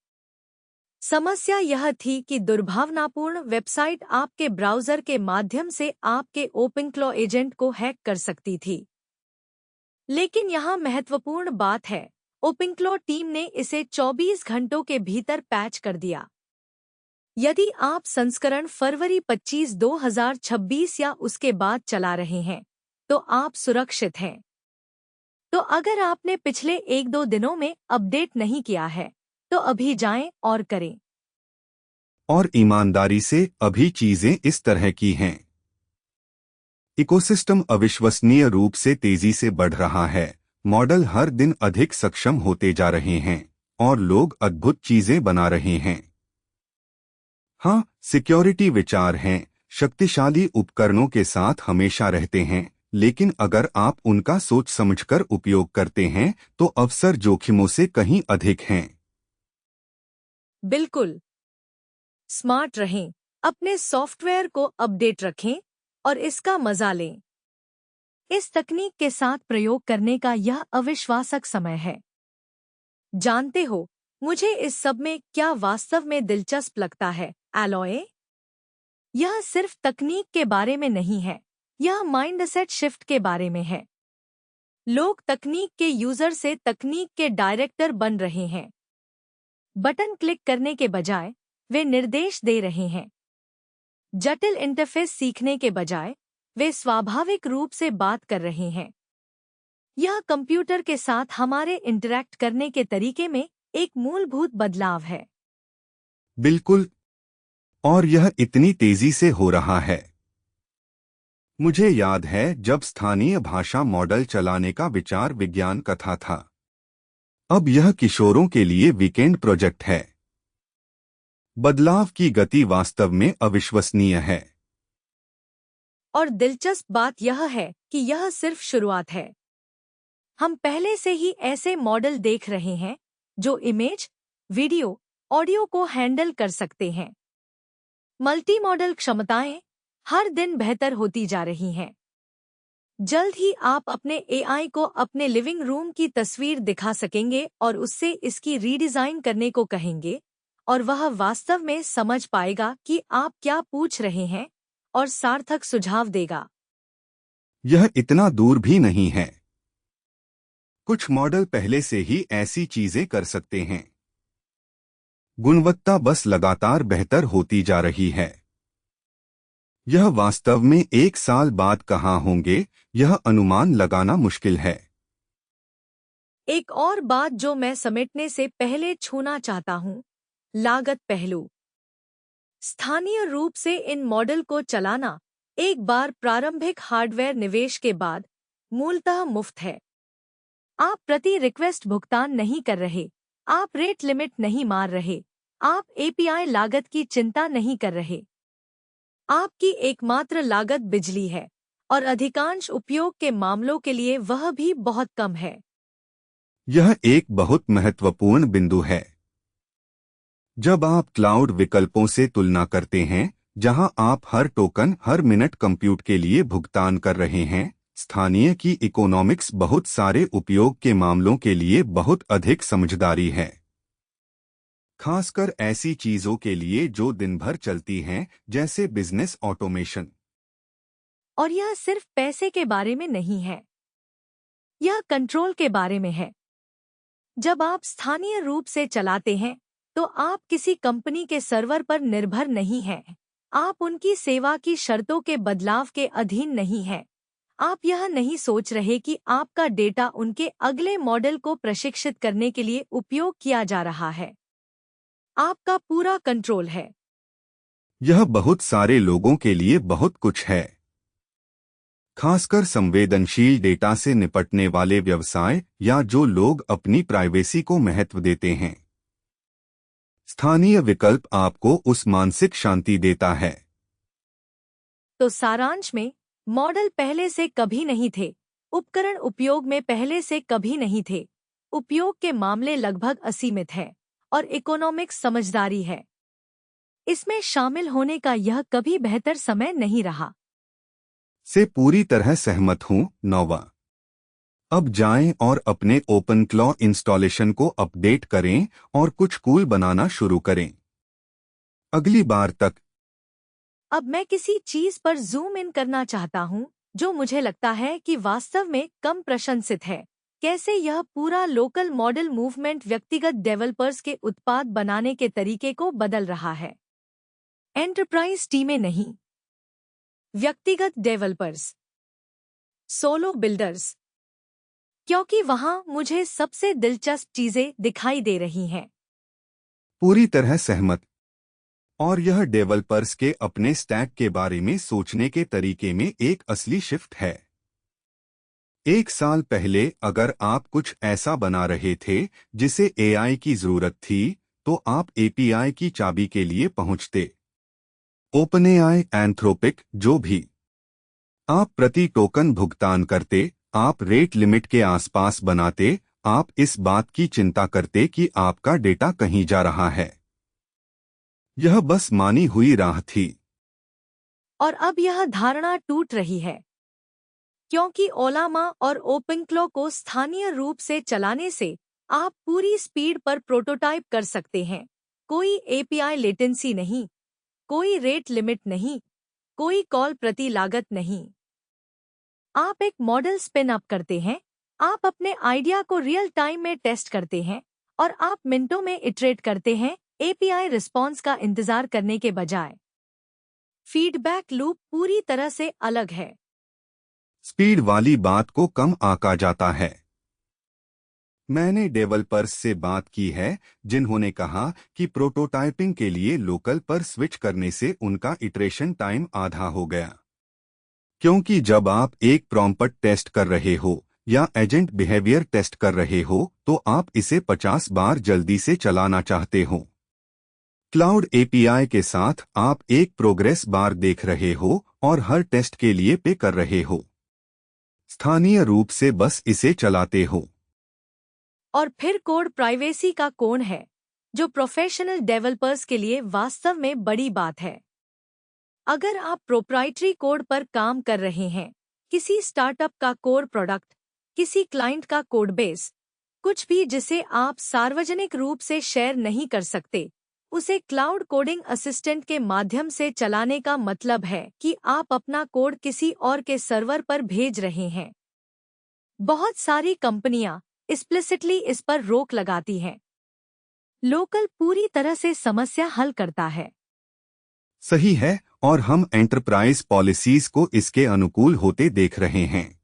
समस्या यह थी कि दुर्भावनापूर्ण वेबसाइट आपके ब्राउज़र के माध्यम से आपके ओपनक्लो एजेंट को हैक कर सकती थी। लेकिन यहाँ महत्वपूर्ण बात है, ओपनक्लो टीम ने इसे 24 घंटों के भीतर पैच कर दिया। यदि आप संस्करण फरवरी 25, 2026 या उसके बाद चला रहे हैं, तो आप सुरक्षित हैं। तो अगर आपने पिछले 1-2 दिनों में अपडेट नहीं किया है, तो अभी जाएं और करें। और ईमानदारी से अभी चीजें इस तरह की हैं। इकोसिस्टम अविश्वसनीय रूप से तेजी से बढ़ रहा है, मॉडल हर दिन अधिक सक्षम होते जा रहे हैं और लोग अद्भुत चीजें बना रहे हैं। हाँ, सिक्योरिटी विचार हैं, शक्तिशाली उपकरणों के साथ हमेशा रहते हैं, लेकिन अगर आप उनका सोच समझकर उपयोग करते हैं तो अवसर जोखिमों से कहीं अधिक हैं। बिल्कुल। स्मार्ट रहें, अपने सॉफ्टवेयर को अपडेट रखें और इसका मजा लें। इस तकनीक के साथ प्रयोग करने का यह अविश्वासक समय है। जानते हो, मुझे इस सब में क्या वास्तव में दिलचस्प लगता है, एलॉय? यह सिर्फ तकनीक के बारे में नहीं है, यह माइंडसेट शिफ्ट के बारे में है। लोग तकनीक के यूजर से तकनीक के डायरेक्टर बन रहे हैं। बटन क्लिक करने के बजाय वे निर्देश दे रहे हैं। जटिल इंटरफेस सीखने के बजाय वे स्वाभाविक रूप से बात कर रहे हैं। यह कंप्यूटर के साथ हमारे इंटरैक्ट करने के तरीके में एक मूलभूत बदलाव है। बिल्कुल, और यह इतनी तेजी से हो रहा है। मुझे याद है जब स्थानीय भाषा मॉडल चलाने का विचार विज्ञान कथा था। अब यह किशोरों के लिए वीकेंड प्रोजेक्ट है। बदलाव की गति वास्तव में अविश्वसनीय है। और दिलचस्प बात यह है कि यह सिर्फ शुरुआत है। हम पहले से ही ऐसे मॉडल देख रहे हैं जो इमेज, वीडियो, ऑडियो को हैंडल कर सकते हैं। मल्टी मॉडल क्षमताएं हर दिन बेहतर होती जा रही हैं। जल्द ही आप अपने एआई को अपने लिविंग रूम की तस्वीर दिखा सकेंगे और उससे इसकी रीडिजाइन करने को कहेंगे और वह वास्तव में समझ पाएगा कि आप क्या पूछ रहे हैं और सार्थक सुझाव देगा। यह इतना दूर भी नहीं है। कुछ मॉडल पहले से ही ऐसी चीजें कर सकते हैं। गुणवत्ता बस लगातार बेहतर होती जा रही है। यह वास्तव में 1 साल बाद कहाँ होंगे, यह अनुमान लगाना मुश्किल है। एक और बात जो मैं समेटने से पहले छूना चाहता हूँ, लागत पहलू। स्थानीय रूप से इन मॉडल को चलाना एक बार प्रारंभिक हार्डवेयर निवेश के बाद मूलतः मुफ्त है। आप प्रति रिक्वेस्ट भुगतान नहीं कर रहे, आप रेट लिमिट नहीं मार रहे, आप एपीआई लागत की चिंता नहीं कर रहे। आपकी एकमात्र लागत बिजली है और अधिकांश उपयोग के मामलों के लिए वह भी बहुत कम है। यह एक बहुत महत्वपूर्ण बिंदु है। जब आप क्लाउड विकल्पों से तुलना करते हैं, जहां आप हर टोकन हर मिनट कंप्यूट के लिए भुगतान कर रहे हैं, स्थानीय की इकोनॉमिक्स बहुत सारे उपयोग के मामलों के लिए बहुत अधिक समझदारी है। खासकर ऐसी चीजों के लिए जो दिन भर चलती हैं, जैसे बिजनेस ऑटोमेशन। और यह सिर्फ पैसे के बारे में नहीं है, यह कंट्रोल के बारे में है। जब आप स्थानीय रूप से चलाते हैं तो आप किसी कंपनी के सर्वर पर निर्भर नहीं हैं। आप उनकी सेवा की शर्तों के बदलाव के अधीन नहीं हैं। आप यह नहीं सोच रहे कि आपका डेटा उनके अगले मॉडल को प्रशिक्षित करने के लिए उपयोग किया जा रहा है। आपका पूरा कंट्रोल है। यह बहुत सारे लोगों के लिए बहुत कुछ है, खासकर संवेदनशील डेटा से निपटने वाले व्यवसाय या जो लोग अपनी प्राइवेसी को महत्व देते हैं। स्थानीय विकल्प आपको उस मानसिक शांति देता है। तो सारांश में, मॉडल पहले से कभी नहीं थे, उपकरण उपयोग में पहले से कभी नहीं थे, उपयोग के मामले लगभग असीमित है और इकोनॉमिक्स समझदारी है। इसमें शामिल होने का यह कभी बेहतर समय नहीं रहा। से पूरी तरह सहमत हूं, नोवा। अब जाएं और अपने ओपनक्लॉ इंस्टॉलेशन को अपडेट करें और कुछ कूल बनाना शुरू करें। अगली बार तक। अब मैं किसी चीज पर जूम इन करना चाहता हूं जो मुझे लगता है कि वास्तव में कम प्रशंसित है। कैसे यह पूरा लोकल मॉडल मूवमेंट व्यक्तिगत डेवलपर्स के उत्पाद बनाने के तरीके को बदल रहा है। एंटरप्राइज टीमें नहीं, व्यक्तिगत डेवलपर्स, सोलो बिल्डर्स। क्योंकि वहां मुझे सबसे दिलचस्प चीजें दिखाई दे रही हैं। पूरी तरह सहमत। और यह डेवलपर्स के अपने स्टैक के बारे में सोचने के तरीके में एक असली शिफ्ट है। 1 साल पहले अगर आप कुछ ऐसा बना रहे थे जिसे एआई की जरूरत थी, तो आप एपीआई की चाबी के लिए पहुंचते। ओपनएआई, एंथ्रोपिक, जो भी। आप प्रति टोकन भुगतान करते, आप रेट लिमिट के आसपास बनाते, आप इस बात की चिंता करते कि आपका डेटा कहीं जा रहा है। यह बस मानी हुई राह थी। और अब यह धारणा टूट रही है, क्योंकि ओलामा और ओपनक्लॉ को स्थानीय रूप से चलाने से आप पूरी स्पीड पर प्रोटोटाइप कर सकते हैं। कोई एपीआई लेटेंसी नहीं, कोई रेट लिमिट नहीं, कोई कॉल प्रति लागत नहीं। आप एक मॉडल स्पिन अप करते हैं, आप अपने आइडिया को रियल टाइम में टेस्ट करते हैं और आप मिनटों में इटरेट करते हैं, एपीआई रिस्पॉन्स का इंतजार करने के बजाय। फीडबैक लूप पूरी तरह से अलग है। स्पीड वाली बात को कम आंका जाता है। मैंने डेवलपर्स से बात की है जिन्होंने कहा कि प्रोटोटाइपिंग के लिए लोकल पर स्विच करने से उनका इटरेशन टाइम आधा हो गया। क्योंकि जब आप एक प्रॉम्प्ट टेस्ट कर रहे हो या एजेंट बिहेवियर टेस्ट कर रहे हो, तो आप इसे 50 बार जल्दी से चलाना चाहते हो। क्लाउड एपीआई के साथ आप एक प्रोग्रेस बार देख रहे हो और हर टेस्ट के लिए पे कर रहे हो। स्थानीय रूप से बस इसे चलाते हो। और फिर कोड प्राइवेसी का कोण है, जो प्रोफेशनल डेवलपर्स के लिए वास्तव में बड़ी बात है। अगर आप प्रोप्राइटरी कोड पर काम कर रहे हैं, किसी स्टार्टअप का कोर प्रोडक्ट, किसी क्लाइंट का कोड बेस, कुछ भी जिसे आप सार्वजनिक रूप से शेयर नहीं कर सकते, उसे क्लाउड कोडिंग असिस्टेंट के माध्यम से चलाने का मतलब है कि आप अपना कोड किसी और के सर्वर पर भेज रहे हैं। बहुत सारी कंपनियां एक्सप्लिसिटली इस पर रोक लगाती हैं। लोकल पूरी तरह से समस्या हल करता है। सही है, और हम एंटरप्राइज पॉलिसीज को इसके अनुकूल होते देख रहे हैं।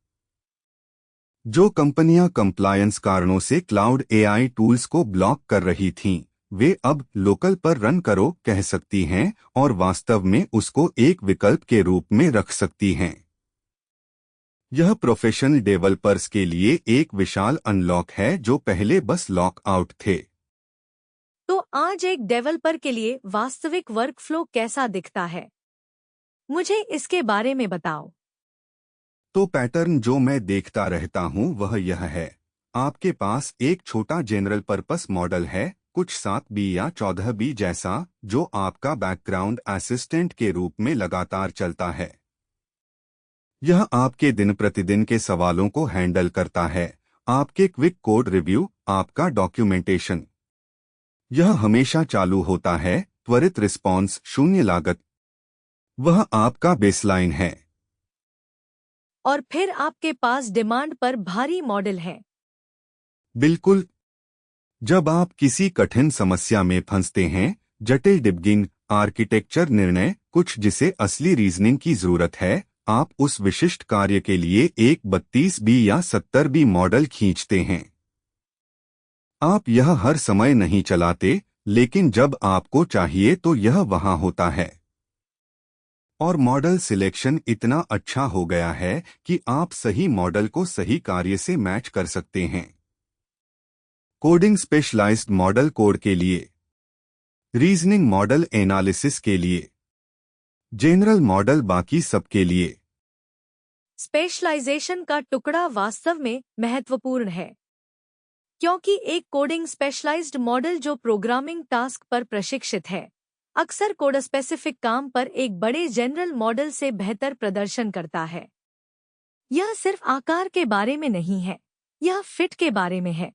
जो कंपनियां कंप्लायंस कारणों से क्लाउड एआई टूल्स को ब्लॉक कर रही थीं, वे अब लोकल पर रन करो कह सकती हैं और वास्तव में उसको एक विकल्प के रूप में रख सकती हैं। यह प्रोफेशनल डेवलपर्स के लिए एक विशाल अनलॉक है जो पहले बस लॉक आउट थे। तो आज एक डेवलपर के लिए वास्तविक वर्कफ्लो कैसा दिखता है? मुझे इसके बारे में बताओ। तो पैटर्न जो मैं देखता रहता हूं वह यह है। आपके पास एक छोटा जनरल पर्पस मॉडल है, कुछ 7B या 14B जैसा, जो आपका बैकग्राउंड असिस्टेंट के रूप में लगातार चलता है। यह आपके दिन प्रतिदिन के सवालों को हैंडल करता है, आपके क्विक कोड रिव्यू, आपका डॉक्यूमेंटेशन। यह हमेशा चालू होता है, त्वरित रिस्पॉन्स, शून्य लागत। वह आपका बेसलाइन है। और फिर आपके पास डिमांड पर भारी मॉडल है। बिल्कुल। जब आप किसी कठिन समस्या में फंसते हैं, जटिल डिबगिंग, आर्किटेक्चर निर्णय, कुछ जिसे असली रीजनिंग की जरूरत है, आप उस विशिष्ट कार्य के लिए एक 32B या 70B मॉडल खींचते हैं। आप यह हर समय नहीं चलाते, लेकिन जब आपको चाहिए तो यह वहां होता है। और मॉडल सिलेक्शन इतना अच्छा हो गया है कि आप सही मॉडल को सही कार्य से मैच कर सकते हैं। कोडिंग स्पेशलाइज्ड मॉडल कोड के लिए, रीजनिंग मॉडल एनालिसिस के लिए, जनरल मॉडल बाकी सब के लिए। स्पेशलाइजेशन का टुकड़ा वास्तव में महत्वपूर्ण है, क्योंकि एक कोडिंग स्पेशलाइज्ड मॉडल जो प्रोग्रामिंग टास्क पर प्रशिक्षित है, अक्सर कोड स्पेसिफिक काम पर एक बड़े जनरल मॉडल से बेहतर प्रदर्शन करता है। यह सिर्फ आकार के बारे में नहीं है, यह फिट के बारे में है।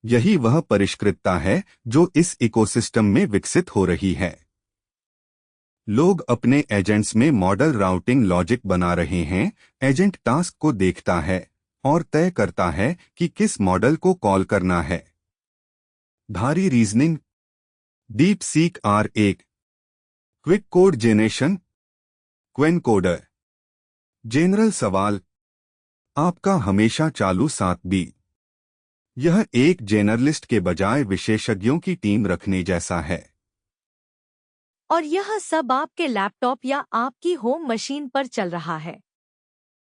यही वह परिष्कृतता है जो इस इकोसिस्टम में विकसित हो रही है। लोग अपने एजेंट्स में मॉडल राउटिंग लॉजिक बना रहे हैं। एजेंट टास्क को देखता है और तय करता है कि किस मॉडल को कॉल करना है। भारी reasoning, deep seek R1, quick code generation, Qwen Coder, general सवाल, आपका हमेशा चालू 7B। यह एक जेनरलिस्ट के बजाय विशेषज्ञों की टीम रखने जैसा है। और यह सब आपके लैपटॉप या आपकी होम मशीन पर चल रहा है।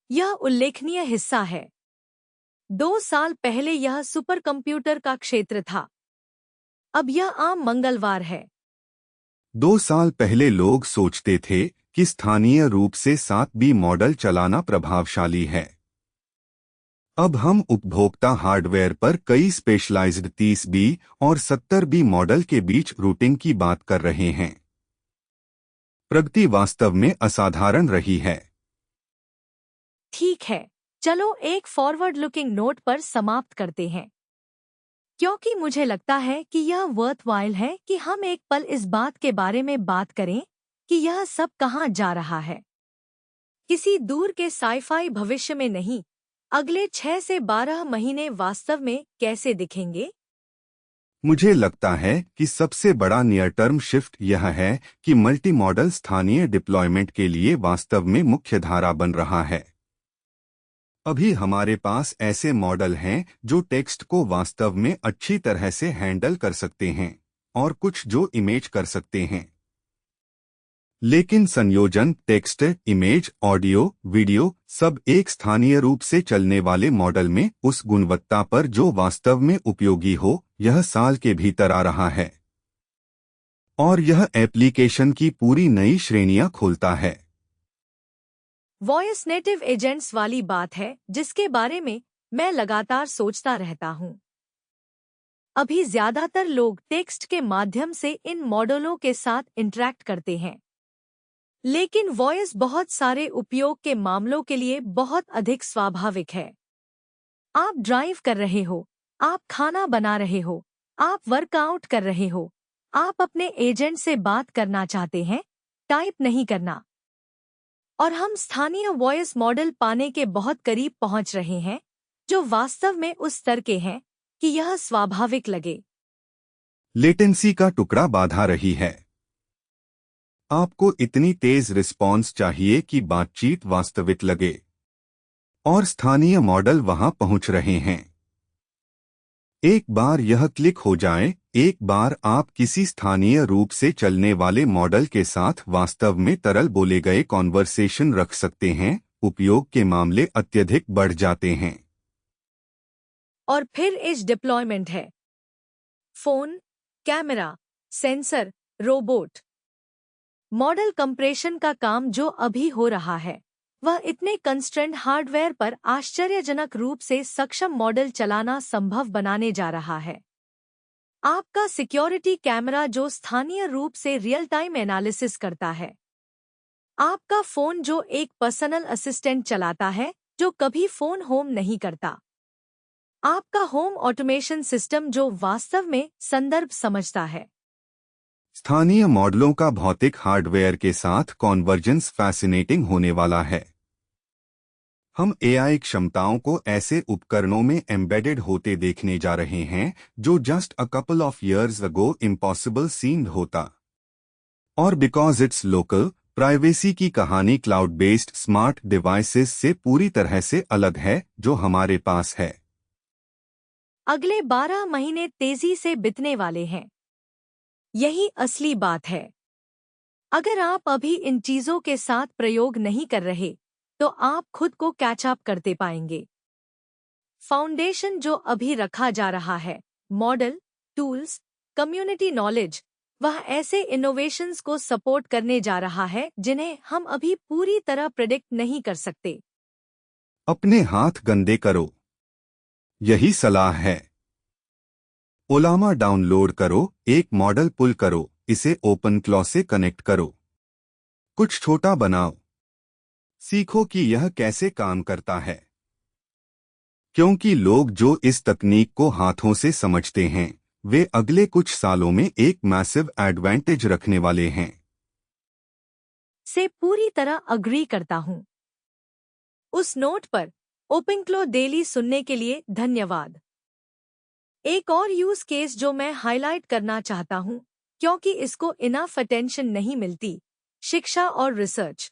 यह उल्लेखनीय हिस्सा है। 2 साल पहले यह सुपर कंप्यूटर का क्षेत्र था। अब यह आम मंगलवार है। 2 साल पहले लोग सोचते थे कि स्थानीय रूप से 7B मॉडल चलाना प्रभावशाली है। अब हम उपभोक्ता हार्डवेयर पर कई स्पेशलाइज्ड 30B और 70B मॉडल के बीच रूटिंग की बात कर रहे हैं। प्रगति वास्तव में असाधारण रही है। ठीक है, चलो एक फॉरवर्ड लुकिंग नोट पर समाप्त करते हैं, क्योंकि मुझे लगता है कि यह वर्थवाइल है कि हम एक पल इस बात के बारे में बात करें कि यह सब कहां जा रहा है। किसी दूर के साइफाई भविष्य में नहीं, अगले 6 से 12 महीने वास्तव में कैसे दिखेंगे? मुझे लगता है कि सबसे बड़ा नियर टर्म शिफ्ट यह है कि मल्टी मॉडल स्थानीय डिप्लॉयमेंट के लिए वास्तव में मुख्य धारा बन रहा है। अभी हमारे पास ऐसे मॉडल हैं जो टेक्स्ट को वास्तव में अच्छी तरह से हैंडल कर सकते हैं और कुछ जो इमेज कर सकते हैं। लेकिन संयोजन, टेक्स्ट, इमेज, ऑडियो, वीडियो सब एक स्थानीय रूप से चलने वाले मॉडल में उस गुणवत्ता पर जो वास्तव में उपयोगी हो, यह साल के भीतर आ रहा है। और यह एप्लीकेशन की पूरी नई श्रेणियां खोलता है। वॉइस नेटिव एजेंट्स वाली बात है जिसके बारे में मैं लगातार सोचता रहता हूँ। अभी ज्यादातर लोग टेक्स्ट के माध्यम से इन मॉडलों के साथ इंटरैक्ट करते हैं, लेकिन वॉइस बहुत सारे उपयोग के मामलों के लिए बहुत अधिक स्वाभाविक है। आप ड्राइव कर रहे हो, आप खाना बना रहे हो, आप वर्कआउट कर रहे हो, आप अपने एजेंट से बात करना चाहते हैं, टाइप नहीं करना। और हम स्थानीय वॉइस मॉडल पाने के बहुत करीब पहुंच रहे हैं, जो वास्तव में उस स्तर के हैं कि यह स्वाभाविक लगे। लेटेंसी का टुकड़ा बाधा रही है। आपको इतनी तेज रिस्पॉन्स चाहिए कि बातचीत वास्तविक लगे, और स्थानीय मॉडल वहां पहुंच रहे हैं। एक बार यह क्लिक हो जाए, एक बार आप किसी स्थानीय रूप से चलने वाले मॉडल के साथ वास्तव में तरल बोले गए कॉन्वर्सेशन रख सकते हैं, उपयोग के मामले अत्यधिक बढ़ जाते हैं। और फिर एज डिप्लॉयमेंट है। Phone, camera, sensor, robot. Model compression का काम जो अभी हो रहा है, वह इतने कंस्ट्रेंट हार्डवेयर पर आश्चर्यजनक रूप से सक्षम मॉडल चलाना संभव बनाने जा रहा है। आपका सिक्योरिटी कैमरा जो स्थानीय रूप से रियल टाइम एनालिसिस करता है। आपका फोन जो एक पर्सनल असिस्टेंट चलाता है जो कभी फोन होम नहीं करता। आपका होम ऑटोमेशन सिस्टम जो वास्तव में संदर्भ समझता है। स्थानीय मॉडलों का भौतिक हार्डवेयर के साथ कॉन्वर्जेंस फैसिनेटिंग होने वाला है। हम एआई क्षमताओं को ऐसे उपकरणों में एम्बेडेड होते देखने जा रहे हैं जो just a couple of years ago impossible seemed होता। और बिकॉज इट्स लोकल, प्राइवेसी की कहानी क्लाउड बेस्ड स्मार्ट डिवाइसेस से पूरी तरह से अलग है जो हमारे पास है। अगले 12 महीने तेजी से बीतने वाले हैं। यही असली बात है। अगर आप अभी इन चीजों के साथ प्रयोग नहीं कर रहे, तो आप खुद को कैच अप करते पाएंगे। फाउंडेशन जो अभी रखा जा रहा है, मॉडल, टूल्स, कम्युनिटी नॉलेज, वह ऐसे इनोवेशंस को सपोर्ट करने जा रहा है जिन्हें हम अभी पूरी तरह प्रेडिक्ट नहीं कर सकते। अपने हाथ गंदे करो, यही सलाह है। ओलामा डाउनलोड करो, एक मॉडल पुल करो, इसे ओपनक्लॉ से कनेक्ट करो। कुछ छोटा बनाओ। सीखो कि यह कैसे काम करता है। क्योंकि लोग जो इस तकनीक को हाथों से समझते हैं, वे अगले कुछ सालों में एक मैसिव एडवांटेज रखने वाले हैं। से पूरी तरह अग्री करता हूं। उस नोट पर ओपनक्लॉ डेली सुनने के लिए धन्यवाद। एक और यूज केस जो मैं हाईलाइट करना चाहता हूं, क्योंकि इसको इनफ अटेंशन नहीं मिलती, शिक्षा और रिसर्च।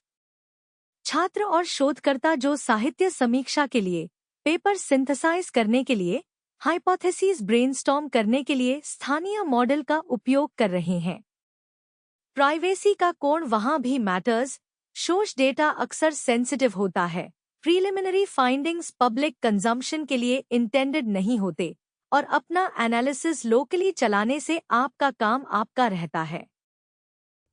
छात्र और शोधकर्ता जो साहित्य समीक्षा के लिए, पेपर सिंथेसाइज करने के लिए, हाइपोथेसिस ब्रेनस्टॉर्म करने के लिए स्थानीय मॉडल का उपयोग कर रहे हैं। प्राइवेसी का कोण वहां भी मैटर्स। सोर्स डेटा अक्सर सेंसिटिव होता है। प्रीलिमिनरी फाइंडिंग्स पब्लिक कंजम्पशन के लिए इंटेंडेड नहीं होते, और अपना एनालिसिस लोकली चलाने से आपका काम आपका रहता है।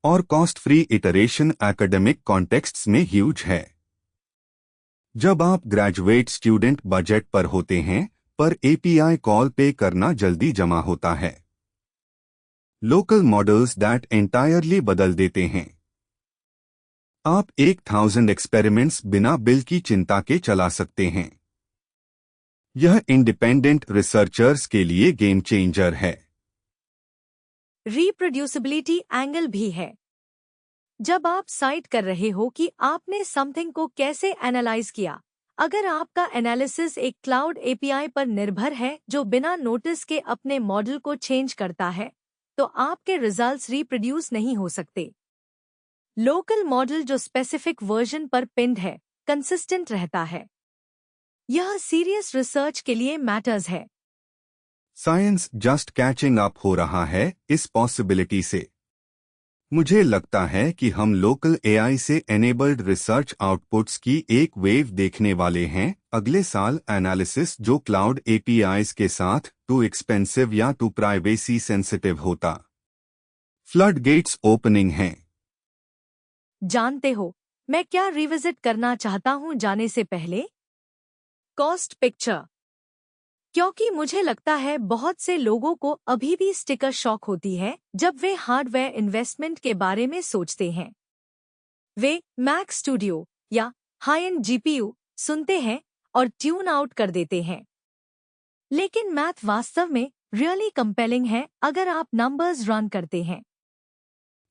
और cost free iteration academic contexts में ह्यूज है। जब आप ग्रेजुएट स्टूडेंट बजट पर होते हैं, पर एपीआई कॉल पे करना जल्दी जमा होता है। लोकल मॉडल्स दैट एंटायरली बदल देते हैं। आप 1000 एक्सपेरिमेंट्स बिना बिल की चिंता के चला सकते हैं। यह इंडिपेंडेंट रिसर्चर्स के लिए गेम चेंजर है। रिप्रोड्यूसिबिलिटी एंगल भी है। जब आप साइट कर रहे हो कि आपने समथिंग को कैसे एनालाइज किया, अगर आपका एनालिसिस एक क्लाउड एपीआई पर निर्भर है जो बिना नोटिस के अपने मॉडल को चेंज करता है, तो आपके रिजल्ट्स रिप्रोड्यूस नहीं हो सकते। लोकल मॉडल जो स्पेसिफिक वर्जन पर पिन्ड है, कंसिस्टेंट रहता है। यह सीरियस रिसर्च के लिए मैटर्स है। साइंस जस्ट कैचिंग अप हो रहा है इस पॉसिबिलिटी से। मुझे लगता है कि हम लोकल एआई से एनेबल्ड रिसर्च आउटपुट्स की एक वेव देखने वाले हैं अगले साल। एनालिसिस जो क्लाउड एपीआईज के साथ टू एक्सपेंसिव या टू प्राइवेसी सेंसिटिव होता। फ्लड गेट्स ओपनिंग हैं। जानते हो मैं क्या रिविजिट करना चाहता हूँ जाने से पहले? Cost picture. क्योंकि मुझे लगता है बहुत से लोगों को अभी भी स्टिकर शॉक होती है जब वे हार्डवेयर इन्वेस्टमेंट के बारे में सोचते हैं। वे मैक स्टूडियो या हाई एंड जीपीयू सुनते हैं और ट्यून आउट कर देते हैं। लेकिन मैथ वास्तव में रियली कंपेलिंग है अगर आप नंबर्स रन करते हैं।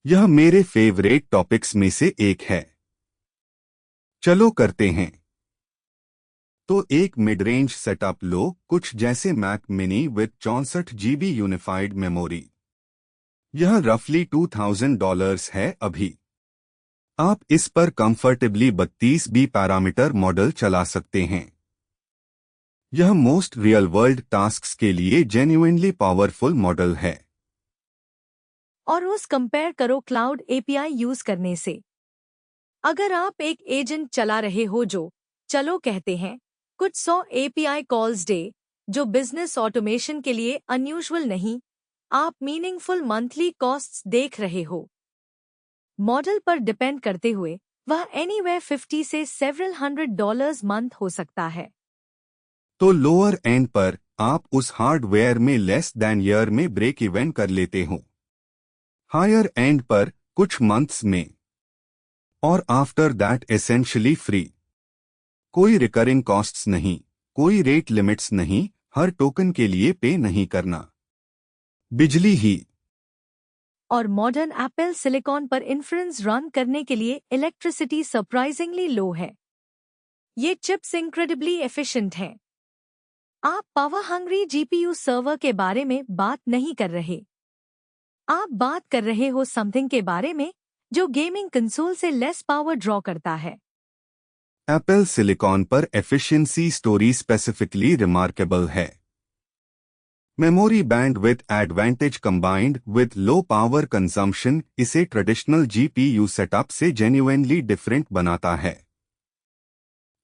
यह मेरे फेवरेट टॉपिक्स में से एक है। चलो करते हैं। तो एक मिड रेंज सेटअप लो, कुछ जैसे Mac mini with 64 GB unified memory. यह रफली $2000 है अभी। आप इस पर कंफर्टेबली 32 पैरामीटर मॉडल चला सकते हैं। यह मोस्ट रियल वर्ल्ड टास्क्स के लिए जेन्युइनली पावरफुल मॉडल है। और उस कंपेयर करो क्लाउड एपीआई यूज करने से। अगर आप एक एजेंट चला रहे हो जो, चलो कहते हैं, कुछ 100 एपीआई कॉल्स डे, जो बिजनेस ऑटोमेशन के लिए अनयूजुअल नहीं, आप मीनिंगफुल मंथली कॉस्ट्स देख रहे हो। मॉडल पर डिपेंड करते हुए वह एनीवेयर 50 से सेवरल $100 मंथ हो सकता है। तो लोअर एंड पर आप उस हार्डवेयर में लेस देन ईयर में ब्रेक इवन कर लेते हो। हायर एंड पर कुछ मंथ्स में, और आफ्टर दैट एसेंशियली फ्री। कोई रिकरिंग कॉस्ट्स नहीं, कोई रेट लिमिट्स नहीं, हर टोकन के लिए पे नहीं करना। बिजली ही। और मॉडर्न एप्पल सिलिकॉन पर इन्फ्रेंस रन करने के लिए इलेक्ट्रिसिटी सरप्राइजिंगली लो है। ये चिप्स इंक्रेडिबली एफिशिएंट हैं। आप पावर हंग्री जीपीयू सर्वर के बारे में बात नहीं कर रहे। आप बात कर रहे हो समथिंग के बारे में जो गेमिंग कंसोल से लेस पावर ड्रॉ करता है। एप्पल सिलिकॉन पर एफिशिएंसी स्टोरी स्पेसिफिकली रिमार्केबल है। Memory bandwidth advantage combined with low power consumption इसे ट्रेडिशनल जीपीयू सेटअप से जेन्युइनली डिफरेंट बनाता है।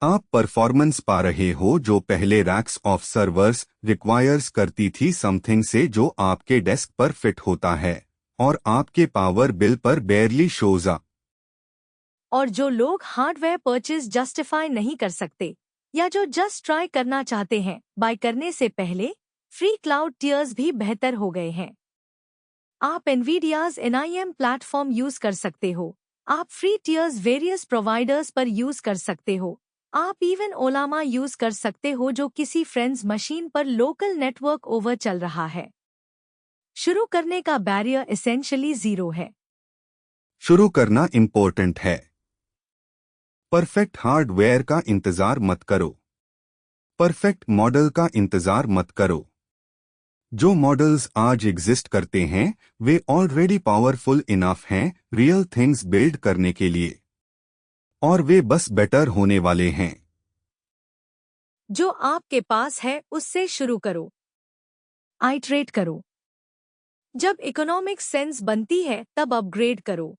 आप परफॉर्मेंस पा रहे हो जो पहले रैक्स ऑफ सर्वर्स रिक्वायर्स करती थी समथिंग से जो आपके डेस्क पर फिट होता है और आपके पावर बिल पर बेयरली शोज अप। और जो लोग हार्डवेयर परचेज जस्टिफाई नहीं कर सकते या जो जस्ट ट्राई करना चाहते हैं बाय करने से पहले, फ्री क्लाउड टियर्स भी बेहतर हो गए हैं। आप एनवीडियाज NIM प्लेटफॉर्म यूज कर सकते हो। आप फ्री टियर्स वेरियस प्रोवाइडर्स पर यूज कर सकते हो। आप इवन ओलामा यूज कर सकते हो जो किसी फ्रेंड्स मशीन पर लोकल नेटवर्क ओवर चल रहा है। शुरू करने का बैरियर एसेंशियली जीरो है। शुरू करना इम्पोर्टेंट है। परफेक्ट हार्डवेयर का इंतजार मत करो। परफेक्ट मॉडल का इंतजार मत करो। जो मॉडल्स आज एग्जिस्ट करते हैं वे ऑलरेडी पावरफुल इनफ हैं रियल थिंग्स बिल्ड करने के लिए, और वे बस बेटर होने वाले हैं। जो आपके पास है उससे शुरू करो। आइटरेट करो। जब इकोनॉमिक सेंस बनती है तब अपग्रेड करो।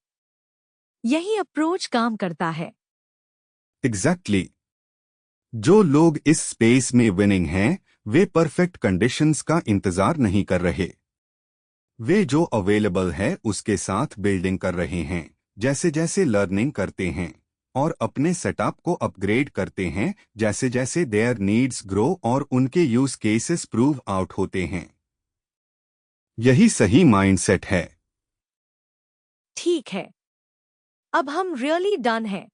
यही अप्रोच काम करता है। एग्जैक्टली। जो लोग इस स्पेस में विनिंग हैं वे परफेक्ट कंडीशंस का इंतजार नहीं कर रहे। वे जो अवेलेबल है उसके साथ बिल्डिंग कर रहे हैं, जैसे जैसे लर्निंग करते हैं और अपने सेटअप को अपग्रेड करते हैं जैसे जैसे देयर नीड्स ग्रो और उनके यूज केसेस प्रूव आउट होते हैं। यही सही माइंडसेट है। ठीक है, अब हम रियली डन हैं।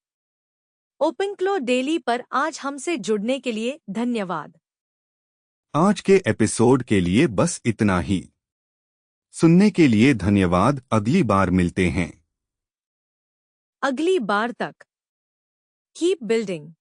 ओपनक्लो डेली पर आज हमसे जुड़ने के लिए धन्यवाद। आज के एपिसोड के लिए बस इतना ही। सुनने के लिए धन्यवाद। अगली बार मिलते हैं। अगली बार तक कीप बिल्डिंग।